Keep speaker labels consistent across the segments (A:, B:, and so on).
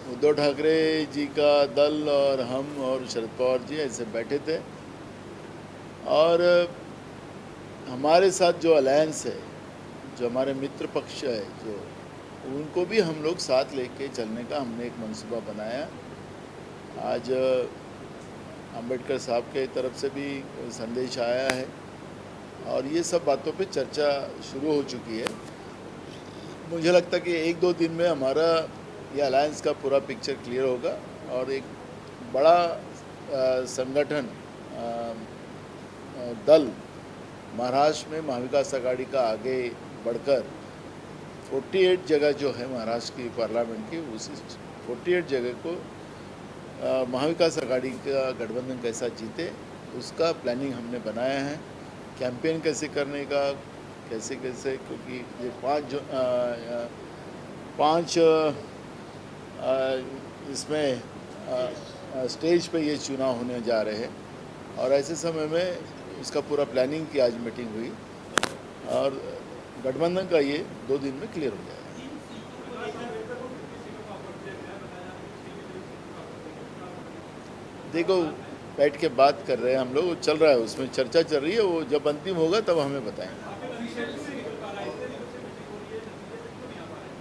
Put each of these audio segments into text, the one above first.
A: उद्धव ठाकरे जी का दल और हम और शरद पवार जी ऐसे बैठे थे और हमारे साथ जो अलायंस है, जो हमारे मित्र पक्ष है, जो उनको भी हम लोग साथ लेके चलने का हमने एक मंसूबा बनाया। आज अंबेडकर साहब के तरफ से भी संदेश आया है और ये सब बातों पे चर्चा शुरू हो चुकी है। मुझे लगता है कि एक दो दिन में हमारा ये अलायंस का पूरा पिक्चर क्लियर होगा और एक बड़ा संगठन दल महाराष्ट्र में महाविकास आघाड़ी का आगे बढ़कर 48 जगह जो है महाराष्ट्र की पार्लियामेंट की, उसी 48 जगह को महाविकास आघाड़ी का गठबंधन कैसा जीते उसका प्लानिंग हमने बनाया है। कैंपेन कैसे करने का, कैसे कैसे, क्योंकि ये पांच इसमें स्टेज पे ये चुनाव होने जा रहे हैं और ऐसे समय में इसका पूरा प्लानिंग की आज मीटिंग हुई और गठबंधन का ये 2 दिन में क्लियर हो जाएगा। देखो, बैठ के बात कर रहे हैं हम लोग, चल रहा है, उसमें चर्चा चल रही है, वो जब अंतिम होगा तब हमें बताएंगे।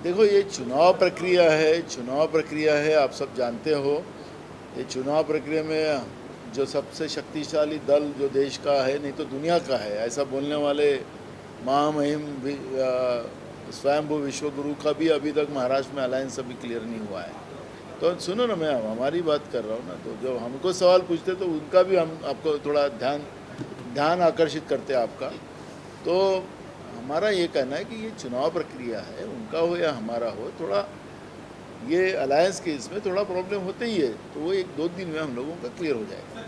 A: देखो, ये चुनाव प्रक्रिया है, आप सब जानते हो। ये चुनाव प्रक्रिया में जो सबसे शक्तिशाली दल जो देश का है, नहीं तो दुनिया का है, ऐसा बोलने वाले महामहिम स्वयंभू विश्वगुरु का भी अभी तक महाराष्ट्र में अलायंस अभी क्लियर नहीं हुआ है। तो सुनो ना, मैं हमारी बात कर रहा हूँ ना, तो जब हमको सवाल पूछते तो उनका भी हम आपको थोड़ा ध्यान आकर्षित करते हैं आपका। तो हमारा ये कहना है कि ये चुनाव प्रक्रिया है, उनका हो या हमारा हो, थोड़ा ये अलायंस के इसमें थोड़ा प्रॉब्लम होते ही है, तो वो 1-2 दिन में हम लोगों का क्लियर हो जाएगा।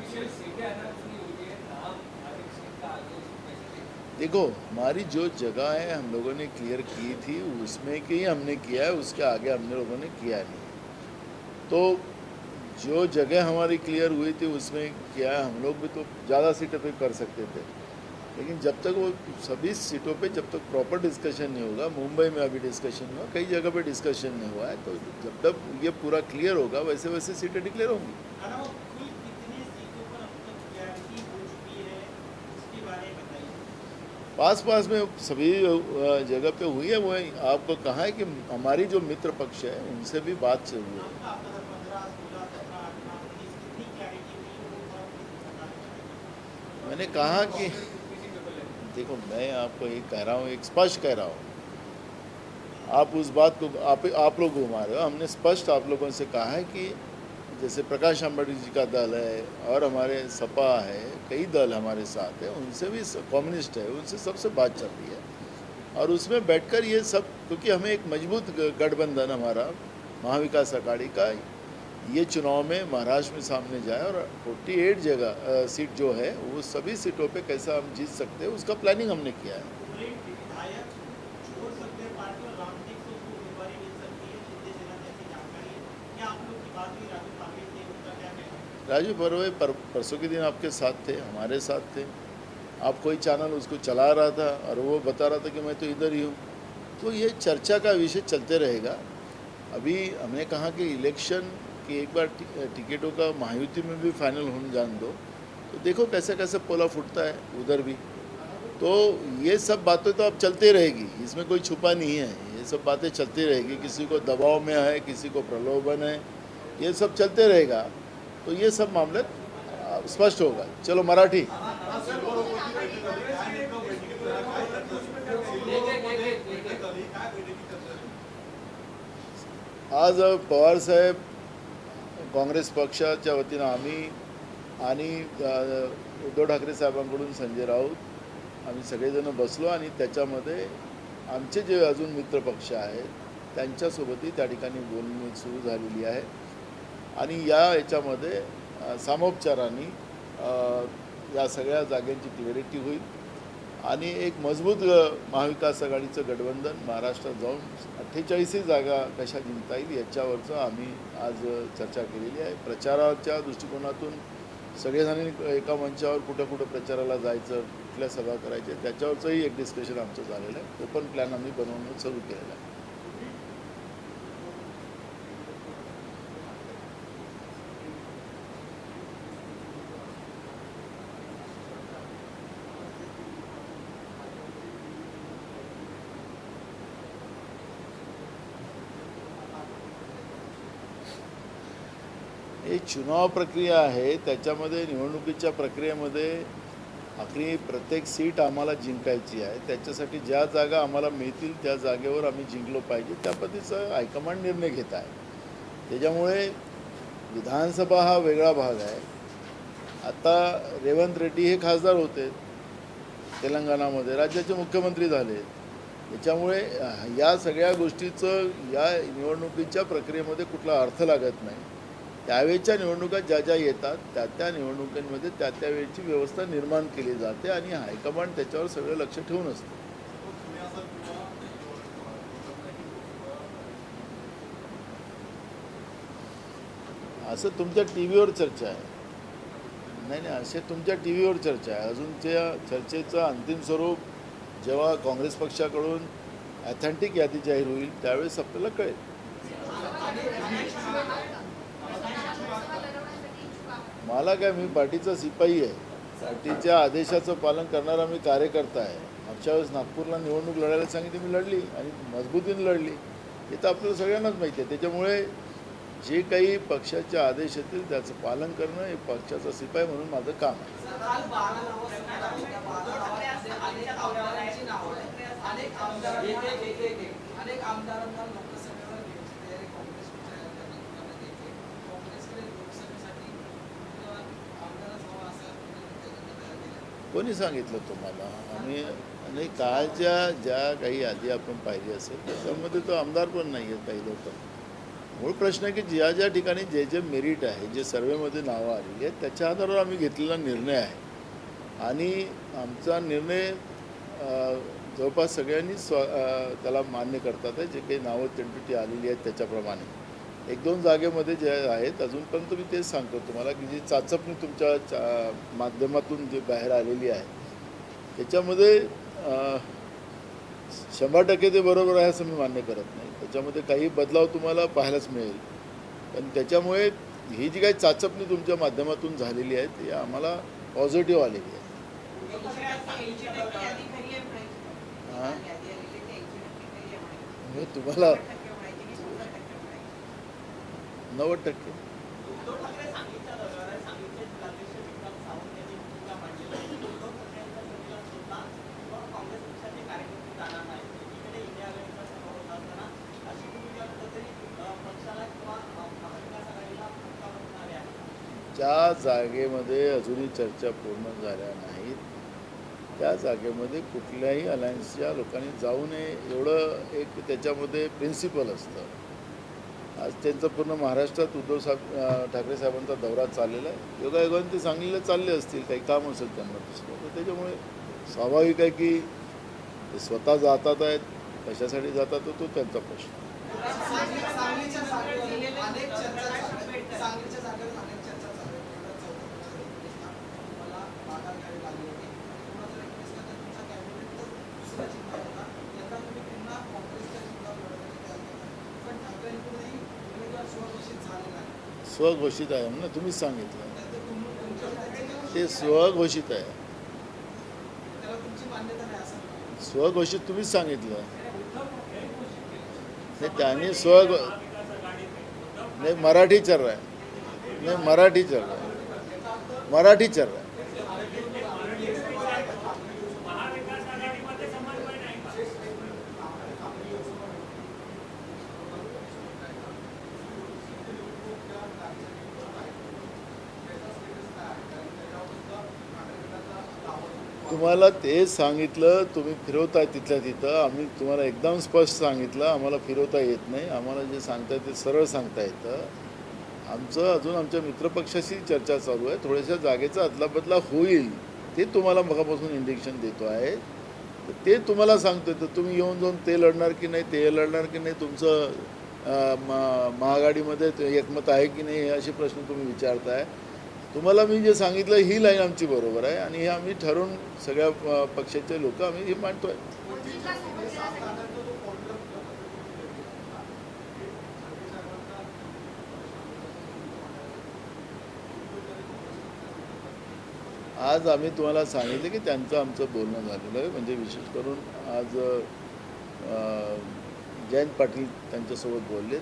A: देखो, हमारी जो जगह है हम लोगों ने क्लियर की थी, उसमें की हमने किया है, उसके आगे हम लोगों ने किया नहीं। तो जो जगह हमारी क्लियर हुई थी उसमें क्या है, हम लोग भी तो ज़्यादा सीटों पे कर सकते थे, लेकिन जब तक वो सभी सीटों पे जब तक प्रॉपर डिस्कशन नहीं होगा, मुंबई में अभी डिस्कशन हुआ, कई जगह पे डिस्कशन नहीं हुआ है, तो जब तक ये पूरा क्लियर होगा वैसे वैसे सीटें डिक्लेयर होंगी। पास में सभी जगह पे हुई है। वो आपको कहा है कि हमारी जो मित्र पक्ष है उनसे भी बात चल रही है। मैंने कहा कि देखो, मैं आपको ये कह रहा हूँ, एक स्पष्ट कह रहा हूँ, आप उस बात को आप लोग घुमा रहे हो। हमने स्पष्ट आप लोगों से कहा है कि जैसे प्रकाश आंबेडकर जी का दल है और हमारे सपा है, कई दल हमारे साथ है, उनसे भी, कम्युनिस्ट है, उनसे सबसे बात चल रही है और उसमें बैठकर ये सब, क्योंकि हमें एक मजबूत गठबंधन हमारा महाविकास आघाड़ी का ये चुनाव में महाराष्ट्र में सामने जाए और 48 जगह सीट जो है वो सभी सीटों पे कैसा हम जीत सकते हैं उसका प्लानिंग हमने किया है। राजू बर्वे परसों के दिन आपके साथ थे, हमारे साथ थे। आप कोई चैनल उसको चला रहा था और वो बता रहा था कि मैं तो इधर ही हूँ। तो ये चर्चा का विषय चलते रहेगा। अभी हमने कहा कि इलेक्शन की एक बार टिकटों का महायुति में भी फाइनल होने जान दो, तो देखो कैसे कैसे पोला फूटता है उधर भी। तो ये सब बातें तो अब चलती रहेगी, इसमें कोई छुपा नहीं है, ये सब बातें चलती रहेगी। किसी को दबाव में है, किसी को प्रलोभन है, ये सब चलते रहेगा। तो ये सब मामले स्पष्ट होगा। चलो मराठी। आज पवार साहेब, काँग्रेस पक्षाच्या वतीनं आम्ही आणि उद्धव ठाकरे साहेबांकडून संजय राऊत आम्ही सगळेजण बसलो आणि त्याच्यामध्ये आमचे जे अजून मित्रपक्ष आहेत त्यांच्यासोबतही त्या ठिकाणी बोलणी सुरू झालेली आहे आणि याच्यामध्ये सामोपचाराने या सगळ्या जागांची क्लॅरिटी होईल आणि एक मजबूत महाविकास आघाडीचं गठबंधन महाराष्ट्रात जाऊन 48ही जागा कशा जिंकता येईल याच्यावरचं आम्ही आज चर्चा केलेली आहे। प्रचाराच्या दृष्टिकोनातून सगळेजणांनी एका मंचावर कुठं कुठं प्रचाराला जायचं, कुठल्या सभा करायच्या, त्याच्यावरचंही एक डिस्कशन आमचं झालेलं आहे। तो पण प्लॅन आम्ही बनवणं सुरू केलेला आहे। हे चुनाव प्रक्रिया आहे, त्याच्यामध्ये निवडणुकीच्या प्रक्रियेमध्ये आखरी प्रत्येक सीट आम्हाला जिंकायची आहे. त्याच्यासाठी ज्या जागा आम्हाला मिळतील त्या जागेवर आम्ही जिंकलो पाहिजे, त्या पद्धतीचा हायकमांड निर्णय घेत आहे. त्याच्यामुळे विधानसभा हा वेगळा भाग आहे. आता रेवंत रेड्डी हे खासदार होते तेलंगणामध्ये, राज्याचे मुख्यमंत्री झाले. त्याच्यामुळे या सगळ्या गोष्टीचं या निवडणुकीच्या प्रक्रियेमध्ये कुठला अर्थ लागत नाही. त्यावेळच्या निवडणुका ज्या ज्या येतात त्या त्या निवडणुकांमध्ये त्या त्यावेळची व्यवस्था निर्माण केली जाते आणि हायकमांड त्याच्यावर सगळं लक्ष ठेवून असतं. असं तुमच्या टी व्हीवर चर्चा आहे. नाही नाही, असे तुमच्या टी व्हीवर चर्चा आहे. अजून त्या चर्चेचं अंतिम स्वरूप जेव्हा काँग्रेस पक्षाकडून ॲथेंटिक यादी जाहीर होईल त्यावेळेस आपल्याला कळेल. मला काय, मी पार्टीचा सिपाही आहे. पार्टीच्या आदेशाचं पालन करणारा मी कार्यकर्ता आहे. मागच्या वेळेस नागपूरला निवडणूक लढायला सांगितली, मी लढली आणि मजबूतीने लढली. हे तर आपल्याला सगळ्यांनाच माहिती आहे. त्याच्यामुळे जे काही पक्षाचे आदेश येतील त्याचं पालन करणं हे पक्षाचा सिपाही म्हणून माझं काम आहे. कोणी सांगितलं तुम्हाला? आम्ही आणि कालच्या ज्या काही यादी आपण पाहिली असेल त्याच्यामध्ये तो आमदार पण नाही आहेत काही लोक. मूळ प्रश्न आहे की ज्या ज्या ठिकाणी जे जे मेरिट आहे, जे सर्वेमध्ये नावं आलेली आहेत त्याच्या आधारावर आम्ही घेतलेला निर्णय आहे. आणि आमचा निर्णय जवळपास सगळ्यांनीच त्याला मान्य करतात आहे. जे काही नावं टेंटिटी आलेली आहेत त्याच्याप्रमाणे 1-2 जागेमध्ये जे आहेत अजूनपर्यंत मी तेच सांगतो तुम्हाला की जी चाचपणी तुमच्या माध्यमातून जी बाहेर आलेली आहे त्याच्यामध्ये 100% ते बरोबर आहे असं मी मान्य करत नाही. त्याच्यामध्ये काही बदलाव तुम्हाला पाहायलाच मिळेल. पण त्याच्यामुळे ही जी काही चाचपणी तुमच्या माध्यमातून झालेली आहे ती आम्हाला पॉझिटिव्ह आलेली आहे. हां, मी तुम्हाला 90%. ज्या जागेमध्ये अजूनही चर्चा पूर्ण झाल्या नाहीत त्या जागेमध्ये कुठल्याही अलायन्सच्या लोकांनी जाऊ नये एवढं एक त्याच्यामध्ये प्रिन्सिपल असतं. आज त्यांचं पूर्ण महाराष्ट्रात ठाकरे साहेबांचा दौरा चाललेला आहे. योगायोगाने ते सांगलीला चालले असतील, काही काम असेल त्यांना दुसरं. तर त्याच्यामुळे स्वाभाविक आहे की ते स्वतः जातात आहेत. कशासाठी जातात तो त्यांचा प्रश्न. स्वघोषित आहे ना, तुम्हीच सांगितलं ते स्वघोषित आहे. स्वघोषित तुम्हीच सांगितलं. नाही त्यांनी नाही मराठी चल रहा है. नाही मराठी चल रहा है. मराठी चल रहा है. तुम्हाला तेच सांगितलं, तुम्ही फिरवताय तिथल्या तिथं. आम्ही तुम्हाला एकदम स्पष्ट सांगितलं आम्हाला फिरवता येत नाही. आम्हाला जे सांगताय ते सरळ सांगता येतं. आमचं अजून आमच्या मित्रपक्षाशी चर्चा चालू आहे. थोड्याशा जागेचा अदलाबदला होईल ते तुम्हाला मगापासून इंडिकेशन देतो आहे. तर ते तुम्हाला सांगतो. तर तुम्ही येऊन जाऊन ते लढणार की नाही, ते लढणार की नाही, तुमचं महाआघाडीमध्ये एकमत आहे की नाही, हे असे प्रश्न तुम्ही विचारताय. तुम्हाला मी जे सांगितलं ही लाईन आमची बरोबर आहे आणि हे आम्ही ठरवून सगळ्या पक्षाचे लोक आम्ही हे मांडतोय. आज आम्ही तुम्हाला सांगितलं की त्यांचं आमचं बोलणं झालेलं आहे. म्हणजे विशेष करून आज जयंत पाटील त्यांच्यासोबत बोललेत.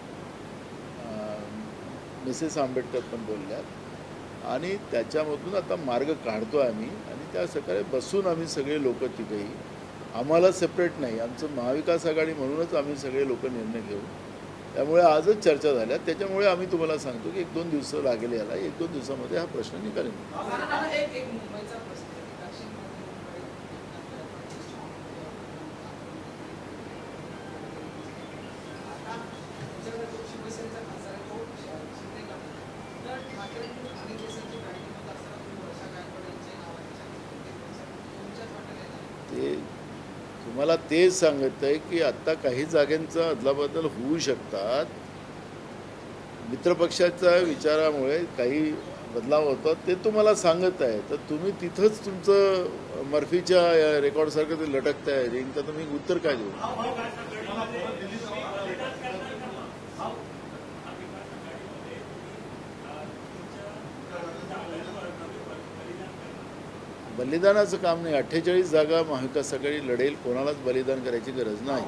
A: मिसेस आंबेडकर पण बोलल्यात आणि त्याच्यामधून आता मार्ग काढतो आम्ही आणि त्या सकाळी बसून आम्ही सगळे लोक तिघेही आम्हाला सेपरेट नाही, आमचं महाविकास आघाडी म्हणूनच आम्ही सगळे लोक निर्णय घेऊ. त्यामुळे आजच चर्चा झाल्या. त्याच्यामुळे आम्ही तुम्हाला सांगतो की 1-2 दिवस लागेल याला. 1-2 दिवसामध्ये हा प्रश्न निकाली. ते तुम्हाला तेच सांगत आहे की आत्ता काही जागांचा अदलाबदल होऊ शकतात. मित्रपक्षाच्या विचारामुळे काही बदलाव होतात ते तुम्हाला सांगत आहे. तर तुम्ही तिथंच तुमचं मर्फीच्या रेकॉर्डसारखं ते लटकताय रिंग, तर तुम्ही उत्तर काय देऊ? बलिदानाचं काम नाही. 48 जागा महाविकास आघाडी लढेल. कोणालाच बलिदान करायची गरज नाही.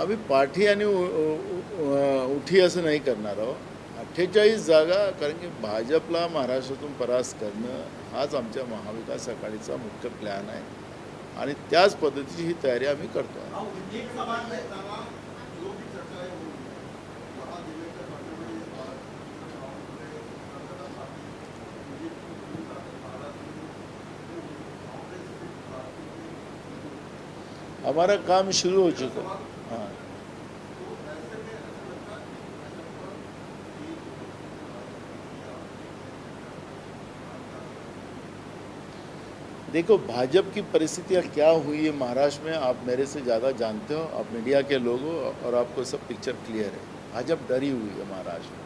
A: आम्ही पाठी आणि उठी असं नाही करणार आहोत. 48 जागा, कारण की भाजपला महाराष्ट्रातून परास्त करणं हाच आमच्या महाविकास आघाडीचा मुख्य प्लॅन आहे आणि त्याच पद्धतीची ही तयारी आम्ही करतो. हमारा काम शुरू हो चुका है. हाँ, देखो भाजपा की परिस्थितियाँ क्या हुई है महाराष्ट्र में, आप मेरे से ज़्यादा जानते हो, आप मीडिया के लोग हो और आपको सब पिक्चर क्लियर है. भाजपा डरी हुई है महाराष्ट्र में.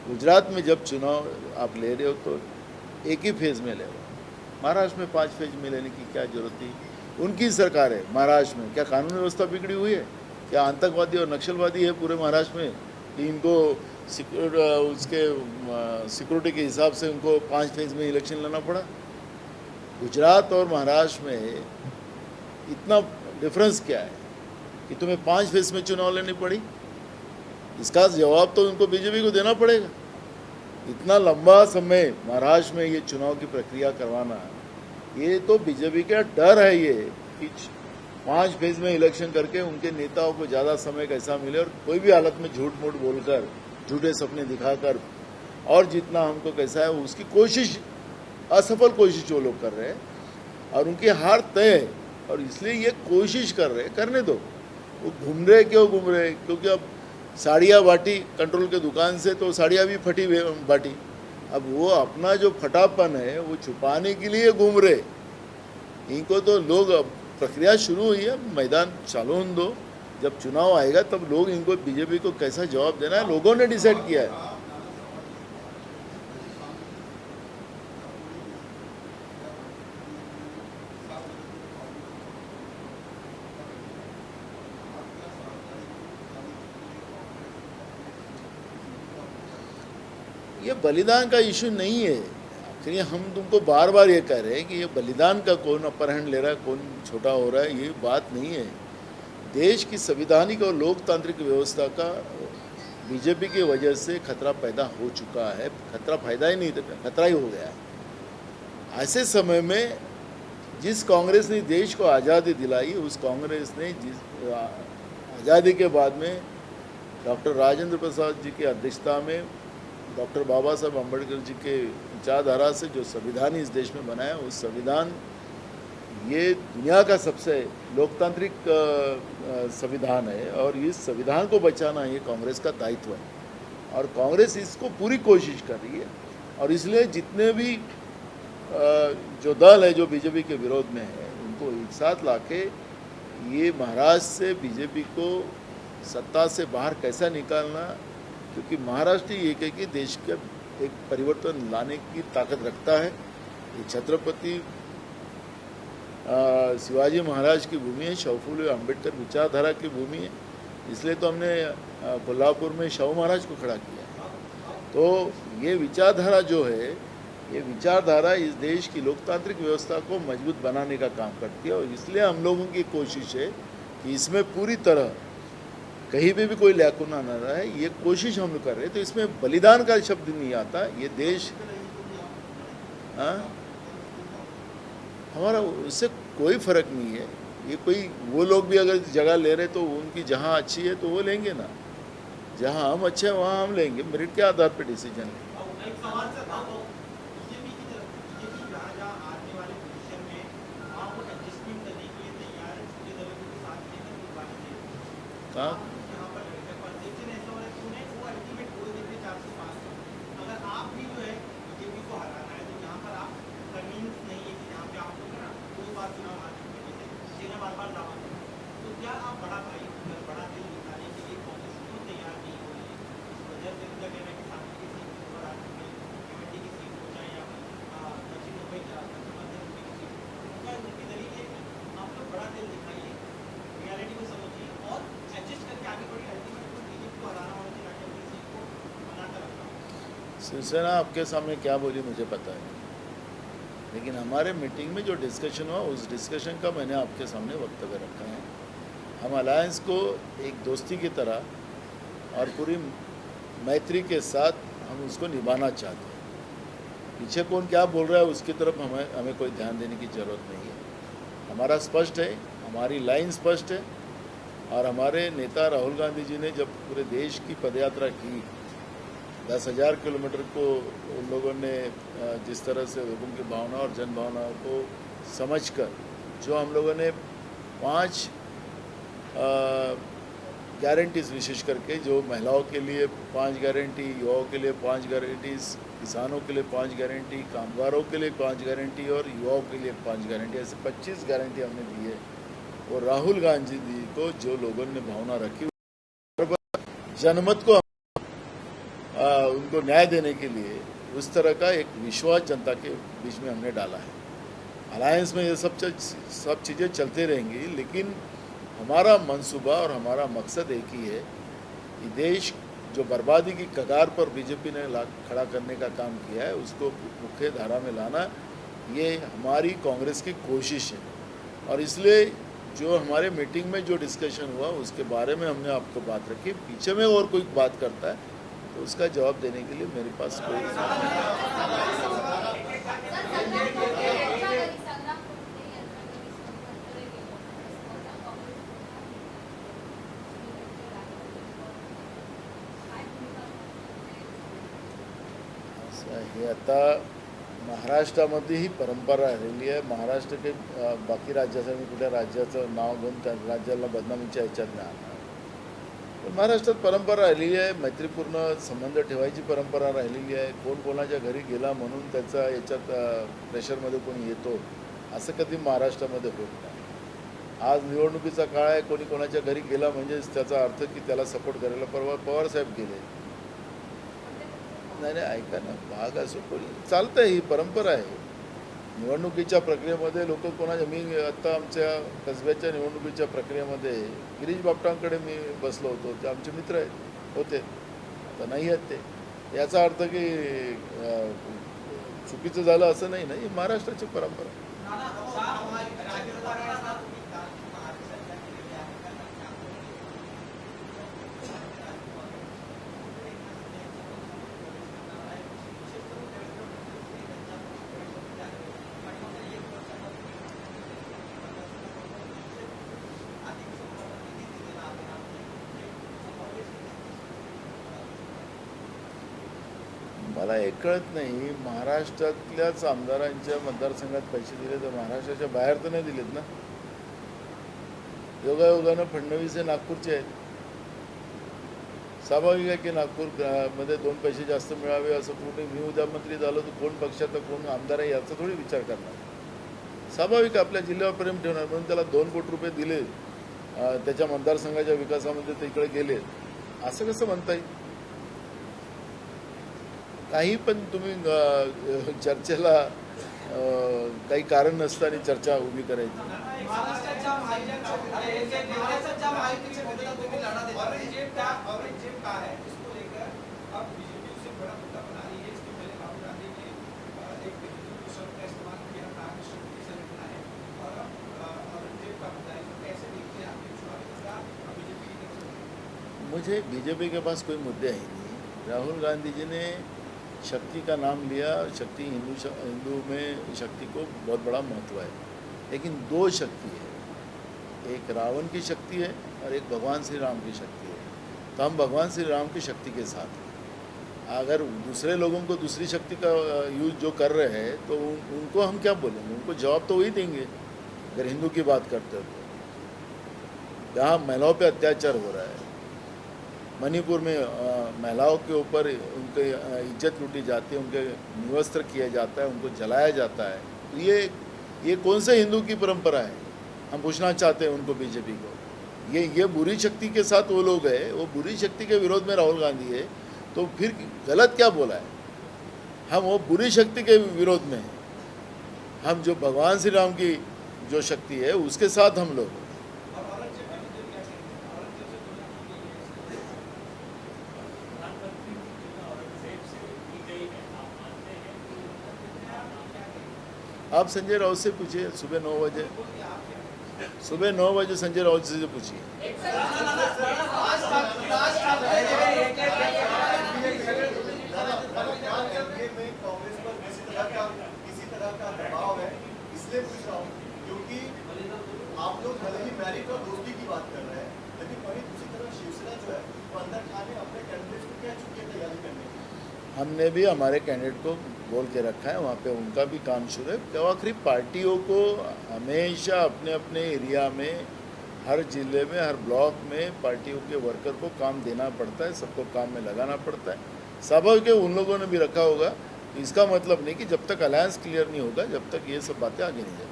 A: गुजरात में जब चुनाव आप ले रहे हो तो एक ही फेज़ में ले रहे हो. महाराष्ट्र में 5 फेज में लेने की क्या जरूरत थी? उनकी सरकार है महाराष्ट्र में. क्या कानून व्यवस्था बिगड़ी हुई है? क्या आतंकवादी और नक्सलवादी है पूरे महाराष्ट्र में कि इनको उसके सिक्योरिटी के हिसाब से उनको 5 फेज में इलेक्शन लेना पड़ा? गुजरात और महाराष्ट्र में इतना डिफरेंस क्या है कि तुम्हें 5 फेज में चुनाव लेनी पड़ी? इसका जवाब तो उनको बीजेपी को देना पड़ेगा. इतना लंबा समय महाराष्ट्र में ये चुनाव की प्रक्रिया करवाना, ये तो बीजेपी का डर है ये कि 5 फेज में इलेक्शन करके उनके नेताओं को ज़्यादा समय कैसा मिले और कोई भी हालत में झूठ मूठ बोलकर, झूठे सपने दिखाकर और जितना हमको कैसा है उसकी कोशिश, असफल कोशिश वो लोग कर रहे हैं और उनकी हार तय है. और इसलिए ये कोशिश कर रहे हैं, करने दो. वो घूम रहे, क्यों घूम रहे? क्योंकि अब साड़ियाँ बांटी कंट्रोल के दुकान से, तो साड़ियाँ भी फटी बांटी. अब वो अपना जो फटापन है वो छुपाने के लिए घूम रहे. इनको तो लोग, अब प्रक्रिया शुरू हुई है, मैदान चालू होने दो. जब चुनाव आएगा तब लोग इनको, बीजेपी को कैसा जवाब देना है लोगों ने डिसाइड किया है. ये बलिदान का इशू नहीं है. एक्चुअली हम तुमको बार बार ये कह रहे हैं कि ये बलिदान का कौन अपर हैंड ले रहा है, कौन छोटा हो रहा है, ये बात नहीं है. देश की संवैधानिक और लोकतांत्रिक व्यवस्था का बीजेपी की वजह से खतरा पैदा हो चुका है. खतरा फायदा ही नहीं, खतरा ही हो गया है. ऐसे समय में जिस कांग्रेस ने देश को आज़ादी दिलाई, उस कांग्रेस ने जिस आज़ादी के बाद में डॉक्टर राजेंद्र प्रसाद जी की अध्यक्षता में डॉक्टर बाबा साहब अम्बेडकर जी के विचारधारा से जो संविधान इस देश में बनाया, उस संविधान, ये दुनिया का सबसे लोकतांत्रिक संविधान है और इस संविधान को बचाना ये कांग्रेस का दायित्व है और कांग्रेस इसको पूरी कोशिश कर रही है. और इसलिए जितने भी जो दल है जो बीजेपी के विरोध में है, उनको एक साथ लाके ये महाराष्ट्र से बीजेपी को सत्ता से बाहर कैसा निकालना, क्योंकि महाराष्ट्र एक है कि देश का एक परिवर्तन लाने की ताकत रखता है. ये छत्रपति शिवाजी महाराज की भूमि है, शाहू अम्बेडकर विचारधारा की भूमि है. इसलिए तो हमने कोल्हापुर में शाहू महाराज को खड़ा किया. तो ये विचारधारा जो है, ये विचारधारा इस देश की लोकतांत्रिक व्यवस्था को मजबूत बनाने का काम करती है और इसलिए हम लोगों की कोशिश है कि इसमें पूरी तरह कहीं पे भी कोई लैकुना ना रहे, ये कोशिश हम लोग कर रहे हैं। तो इसमें बलिदान का शब्द नहीं आता। ये देश हमारा, उससे कोई फर्क नहीं है। ये कोई वो लोग भी अगर जगह ले रहे तो उनकी जहाँ अच्छी है तो वो लेंगे ना, जहाँ हम अच्छे हैं वहाँ हम लेंगे, मेरिट के आधार पर डिसीजन लेंगे। कहाँ शिवसेना आपके सामने क्या बोली मुझे पता है, लेकिन हमारे मीटिंग में जो डिस्कशन हुआ उस डिस्कशन का मैंने आपके सामने वक्तव्य रखा है। हम अलायंस को एक दोस्ती की तरह और पूरी मैत्री के साथ हम उसको निभाना चाहते हैं। पीछे कौन क्या बोल रहा है उसकी तरफ हमें कोई ध्यान देने की ज़रूरत नहीं है। हमारा स्पष्ट है, हमारी लाइन स्पष्ट है। और हमारे नेता राहुल गांधी जी ने जब पूरे देश की पदयात्रा की, 10,000 किलोमीटर को उन लोगों ने जिस तरह से लोगों की भावना और जन भावनाओं को समझकर जो हम लोगों ने 5 गारंटीज़, विशेष करके जो महिलाओं के लिए 5 गारंटी, युवाओं के लिए 5 गारंटीज़, किसानों के लिए 5 गारंटी, कामगारों के लिए 5 गारंटी और युवाओं के लिए 5 गारंटी, ऐसे 25 गारंटी हमने दी है। और राहुल गांधी जी को जो लोगों ने भावना रखी, जनमत को उनको न्याय देने के लिए उस तरह का एक विश्वास जनता के बीच में हमने डाला है। अलायंस में ये सब चीज़ें चलते रहेंगी, लेकिन हमारा मंसूबा और हमारा मकसद एक ही है कि देश जो बर्बादी की कगार पर बीजेपी ने खड़ा करने का काम किया है उसको मुख्य धारा में लाना, ये हमारी कांग्रेस की कोशिश है। और इसलिए जो हमारे मीटिंग में जो डिस्कशन हुआ उसके बारे में हमने आपको बात रखी। पीछे में और कोई बात करता है तो उसका जवाब देने के लिए मेरे पास कोई हे आता महाराष्ट्रामध्ये ही परंपरा राहिलेली आहे। महाराष्ट्र के बाकी राज्याचं, मी कुठल्या राज्याचं नाव घेऊन त्या राज्याला बदनामीच्या ह्याच्यात नाही आणणार, पण महाराष्ट्रात परंपरा राहिलेली आहे, मैत्रीपूर्ण संबंध ठेवायची परंपरा राहिलेली आहे। कोण कोणाच्या घरी गेला म्हणून त्याचा याच्यात प्रेशरमध्ये कोणी येतो असं कधी महाराष्ट्रामध्ये होत नाही। आज निवडणुकीचा काळ आहे, कोणी कोणाच्या घरी गेला म्हणजे त्याचा अर्थ की त्याला सपोर्ट करायला पवारसाहेब गेले, नाही ऐका ना, भाग असो कोणी चालतं, ही परंपरा आहे। निवडणुकीच्या प्रक्रियेमध्ये लोक कोणाच्या, मी आता आमच्या कसब्याच्या निवडणुकीच्या प्रक्रियेमध्ये गिरीश बापटांकडे मी बसलो होतो, ते आमचे मित्र आहेत होते, आता नाही आहेत ते, याचा अर्थ की चुकीचं झालं असं नाही ना, ही महाराष्ट्राची परंपरा आहे। मला हे कळत नाही, महाराष्ट्रातल्याच आमदारांच्या मतदारसंघात पैसे दिले तर महाराष्ट्राच्या बाहेर तर नाही दिलेत ना। योगायोगानं फडणवीस हे नागपूरचे आहेत, स्वाभाविक आहे की नागपूरमध्ये 2 पैसे जास्त मिळावे असं कुठे, मी उद्या मंत्री झालो तर कोण पक्षाचा कोण आमदार आहे याचा थोडी विचार करणार। स्वाभाविक आपल्या जिल्ह्यावर प्रेम ठेवणार म्हणून त्याला 2 कोटी रुपये दिले, त्याच्या मतदारसंघाच्या विकासामध्ये ते इकडे गेले, असं कसं म्हणता येईल? काही पण तुम्ही चर्चेला काही कारण नसताना चर्चा उभी करायची। मुझे बीजेपी के पास कोई मुद्दे ही नहीं। राहुल गांधी जी ने शक्ति का नाम लिया। शक्ति हिंदू में शक्ति को बहुत बड़ा महत्व है, लेकिन दो शक्ति है, एक रावण की शक्ति है और एक भगवान श्री राम की शक्ति है। तो हम भगवान श्री राम की शक्ति के साथ हैं। अगर दूसरे लोगों को दूसरी शक्ति का यूज जो कर रहे हैं तो उनको हम क्या बोलेंगे? उनको जवाब तो वही देंगे। अगर हिंदू की बात करते हो तो जहाँ महिलाओं पे अत्याचार हो रहा है, मणिपुर में महिलाओं के ऊपर उनके इज्जत लूटी जाती है, उनके निवस्त्र किया जाता है, उनको जलाया जाता है, तो ये कौन से हिंदू की परंपरा है? हम पूछना चाहते हैं उनको, बीजेपी को। ये बुरी शक्ति के साथ वो लोग हैं, वो बुरी शक्ति के विरोध में राहुल गांधी है, तो फिर गलत क्या बोला है? हम वो बुरी शक्ति के विरोध में हैं। हम जो भगवान श्री राम की जो शक्ति है उसके साथ हम लोग। आप संजय राउत से पूछिए, सुबह 9 बजे संजय राउत से पूछिए।
B: इसलिए पूछ रहा हूँ क्योंकि आप लोग भले ही मैरिट और दोस्ती की बात कर रहे हैं, लेकिन वहीं दूसरी तरफ शिवसेना जो है वो अंदर खाने अपने कैंडिडेट को क्या चुकी है तैयारी करने की।
A: हमने भी हमारे कैंडिडेट को बोल के रखा है, वहाँ पे उनका भी काम शुरू है। तो आखिरी पार्टियों को हमेशा अपने अपने एरिया में, हर जिले में, हर ब्लॉक में पार्टियों के वर्कर को काम देना पड़ता है, सबको काम में लगाना पड़ता है। स्वाभाविक है उन लोगों ने भी रखा होगा। इसका मतलब नहीं कि जब तक अलायंस क्लियर नहीं होगा, जब तक ये सब बातें आगे नहीं जाएंगी।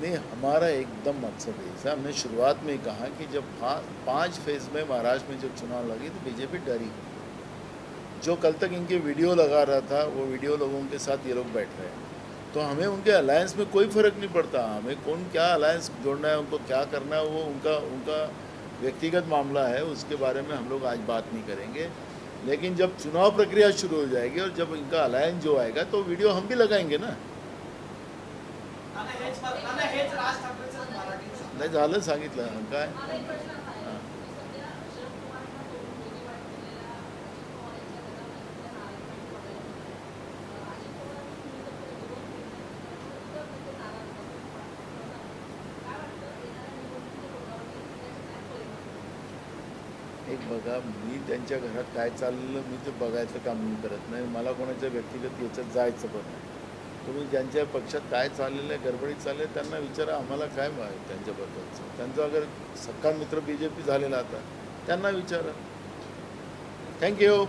A: नहीं, हमारा एकदम मकसद है, जैसा हमने शुरुआत में ही कहा कि जब 5 फेज़ में महाराष्ट्र में जब चुनाव लगी तो बीजेपी डरी। जो कल तक इनके वीडियो लगा रहा था, वो वीडियो लोगों के साथ ये लोग बैठ रहे हैं। तो हमें उनके अलायंस में कोई फ़र्क नहीं पड़ता। हमें कौन क्या अलायंस जोड़ना है, उनको क्या करना है, वो उनका व्यक्तिगत मामला है, उसके बारे में हम लोग आज बात नहीं करेंगे। लेकिन जब चुनाव प्रक्रिया शुरू हो जाएगी और जब इनका अलायंस जो आएगा तो वीडियो हम भी लगाएंगे ना। नाही झालं सांगितलं काय। एक बघा, मी त्यांच्या घरात काय चाललेलं मी ते बघायचं काम मी करत नाही। मला कोणाच्या व्यक्तिगत याच्यात जायचं पण नाही। तुम्ही ज्यांच्या पक्षात काय चाललेलं आहे, गडबडीत चालले आहे, त्यांना विचारा, आम्हाला काय माहीत त्यांच्याबद्दलचं। त्यांचा अगर सख्खा मित्र बीजेपी झालेला आता, त्यांना विचारा। थँक्यू।